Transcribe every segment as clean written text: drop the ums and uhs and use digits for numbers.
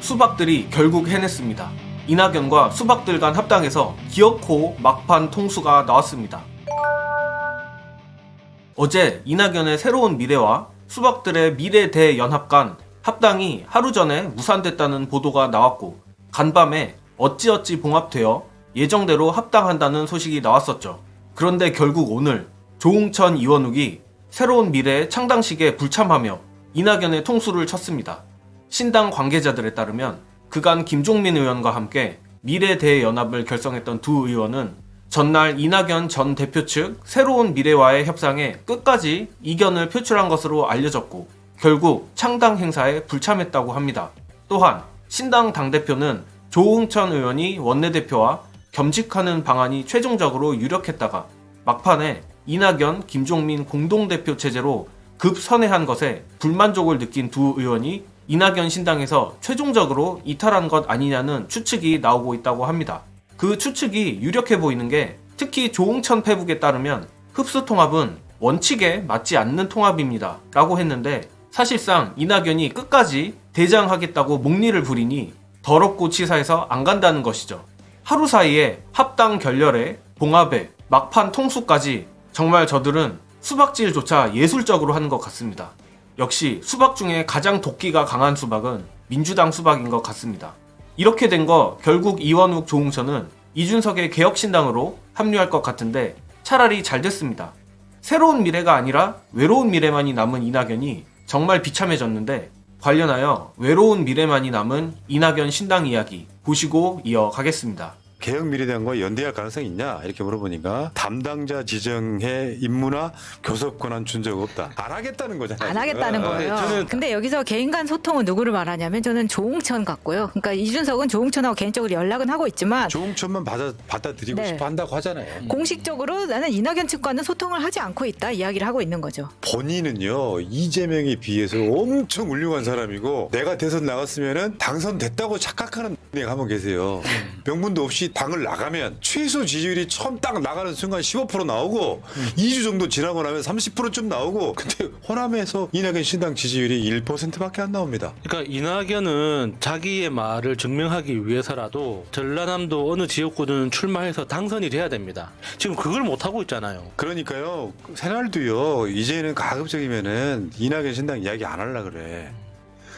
수박들이 결국 해냈습니다. 이낙연과 수박들 간 합당에서 기어코 막판 통수가 나왔습니다. 어제 이낙연의 새로운 미래와 수박들의 미래대연합 간 합당이 하루 전에 무산됐다는 보도가 나왔고, 간밤에 어찌어찌 봉합되어 예정대로 합당한다는 소식이 나왔었죠. 그런데 결국 오늘 조응천, 이원욱이 새로운 미래의 창당식에 불참하며 이낙연의 통수를 쳤습니다. 신당 관계자들에 따르면 그간 김종민 의원과 함께 미래대연합을 결성했던 두 의원은 전날 이낙연 전 대표 측 새로운 미래와의 협상에 끝까지 이견을 표출한 것으로 알려졌고, 결국 창당 행사에 불참했다고 합니다. 또한 신당 당대표는 조응천 의원이 원내대표와 겸직하는 방안이 최종적으로 유력했다가 막판에 이낙연, 김종민 공동대표 체제로 급선회한 것에 불만족을 느낀 두 의원이 이낙연 신당에서 최종적으로 이탈한 것 아니냐는 추측이 나오고 있다고 합니다. 그 추측이 유력해 보이는 게 특히 조응천 패북에 따르면 흡수통합은 원칙에 맞지 않는 통합입니다 라고 했는데, 사실상 이낙연이 끝까지 대장하겠다고 목리를 부리니 더럽고 치사해서 안 간다는 것이죠. 하루 사이에 합당 결렬에 봉합에 막판 통수까지 정말 저들은 수박질조차 예술적으로 하는 것 같습니다. 역시 수박 중에 가장 도끼가 강한 수박은 민주당 수박인 것 같습니다. 이렇게 된 거 결국 이원욱, 조응천은 이준석의 개혁신당으로 합류할 것 같은데 차라리 잘 됐습니다. 새로운 미래가 아니라 외로운 미래만이 남은 이낙연이 정말 비참해졌는데, 관련하여 외로운 미래만이 남은 이낙연 신당 이야기 보시고 이어가겠습니다. 개혁미래당과 연대할 가능성이 있냐 이렇게 물어보니까 담당자 지정에 임무나 교섭 권한 준 적 없다. 안 하겠다는 거잖아요. 안 하겠다는 거예요. 근데 여기서 개인 간 소통은 누구를 말하냐면 저는 조응천 같고요. 그러니까 이준석은 조응천하고 개인적으로 연락은 하고 있지만 조응천만 받아들이고 네. 싶어 한다고 하잖아요. 공식적으로 나는 이낙연 측과는 소통을 하지 않고 있다 이야기를 하고 있는 거죠. 본인은요 이재명에 비해서 엄청 훌륭한 사람이고 내가 대선 나갔으면은 당선됐다고 착각하는 애가 한번 계세요. 명분도 없이 당을 나가면 최소 지지율이 처음 딱 나가는 순간 15% 나오고 2주 정도 지나고 나면 30%쯤 나오고, 근데 호남에서 이낙연 신당 지지율이 1%밖에 안 나옵니다. 그러니까 이낙연은 자기의 말을 증명하기 위해서라도 전라남도 어느 지역구는 출마해서 당선이 돼야 됩니다. 지금 그걸 못하고 있잖아요. 그러니까요 새날도요 이제는 가급적이면은 이낙연 신당 이야기 안 하려고 그래.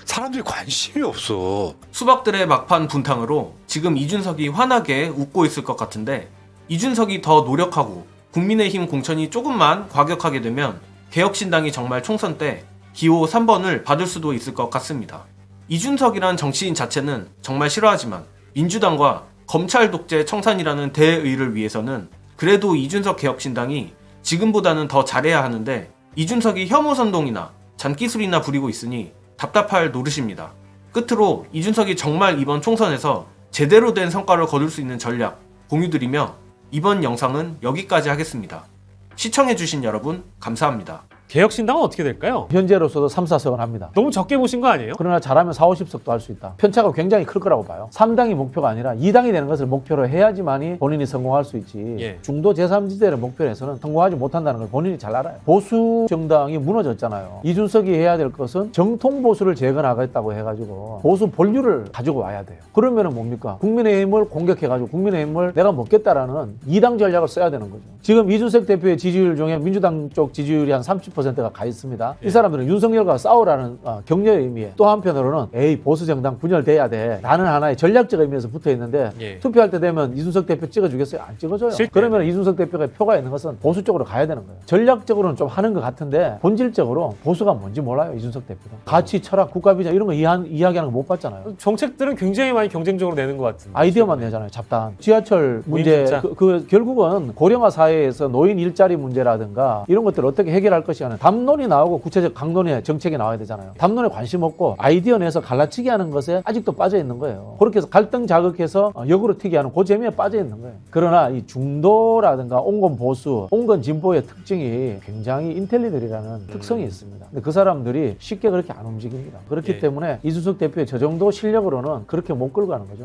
사람들이 관심이 없어. 수박들의 막판 분탕으로 지금 이준석이 환하게 웃고 있을 것 같은데, 이준석이 더 노력하고 국민의힘 공천이 조금만 과격하게 되면 개혁신당이 정말 총선 때 기호 3번을 받을 수도 있을 것 같습니다. 이준석이란 정치인 자체는 정말 싫어하지만 민주당과 검찰 독재 청산이라는 대의를 위해서는 그래도 이준석 개혁신당이 지금보다는 더 잘해야 하는데, 이준석이 혐오선동이나 잔기술이나 부리고 있으니 답답할 노릇입니다. 끝으로 이준석이 정말 이번 총선에서 제대로 된 성과를 거둘 수 있는 전략 공유드리며 이번 영상은 여기까지 하겠습니다. 시청해주신 여러분 감사합니다. 개혁신당은 어떻게 될까요? 현재로서도 3, 4석은 합니다. 너무 적게 보신 거 아니에요? 그러나 잘하면 4, 50석도 할 수 있다. 편차가 굉장히 클 거라고 봐요. 3당이 목표가 아니라 2당이 되는 것을 목표로 해야지만이 본인이 성공할 수 있지. 예. 중도 제3지대를 목표로 해서는 성공하지 못한다는 걸 본인이 잘 알아요. 보수 정당이 무너졌잖아요. 이준석이 해야 될 것은 정통 보수를 재건하겠다고 해가지고 보수 본류를 가지고 와야 돼요. 그러면은 뭡니까? 국민의힘을 공격해가지고 국민의힘을 내가 먹겠다라는 2당 전략을 써야 되는 거죠. 지금 이준석 대표의 지지율 중에 민주당 쪽 지지율이 한 30%가 가 있습니다. 이 사람들은 윤석열과 싸우라는 격려의 의미에, 또 한편으로는 에이 보수 정당 분열돼야 돼 라는 하나의 전략적 의미에서 붙어 있는데, 예. 투표할 때 되면 이준석 대표 찍어주겠어요? 안 찍어줘요. 그러면 이준석 대표가 표가 있는 것은 보수 쪽으로 가야 되는 거예요. 전략적으로는 좀 하는 것 같은데 본질적으로 보수가 뭔지 몰라요. 이준석 대표가 가치, 철학, 국가 비전 이런 거 이야기하는 거 못 봤잖아요. 정책들은 굉장히 많이 경쟁적으로 내는 것 같은데. 아이디어만 내잖아요. 잡다한. 지하철 문제, 결국은 고령화 사회에서 노인 일자리 문제라든가 이런 것들을 어떻게 해결할 것이냐는 담론이 나오고 구체적 강론의 정책이 나와야 되잖아요. 담론에 관심 없고 아이디어 내서 갈라치기 하는 것에 아직도 빠져 있는 거예요. 그렇게 해서 갈등 자극해서 역으로 튀기 하는 그 재미에 빠져 있는 거예요. 그러나 이 중도라든가 온건 보수, 온건 진보의 특징이 굉장히 인텔리들이라는 특성이 있습니다. 근데 그 사람들이 쉽게 그렇게 안 움직입니다. 그렇기 때문에 이준석 대표의 저 정도 실력으로는 그렇게 못 끌고 가는 거죠.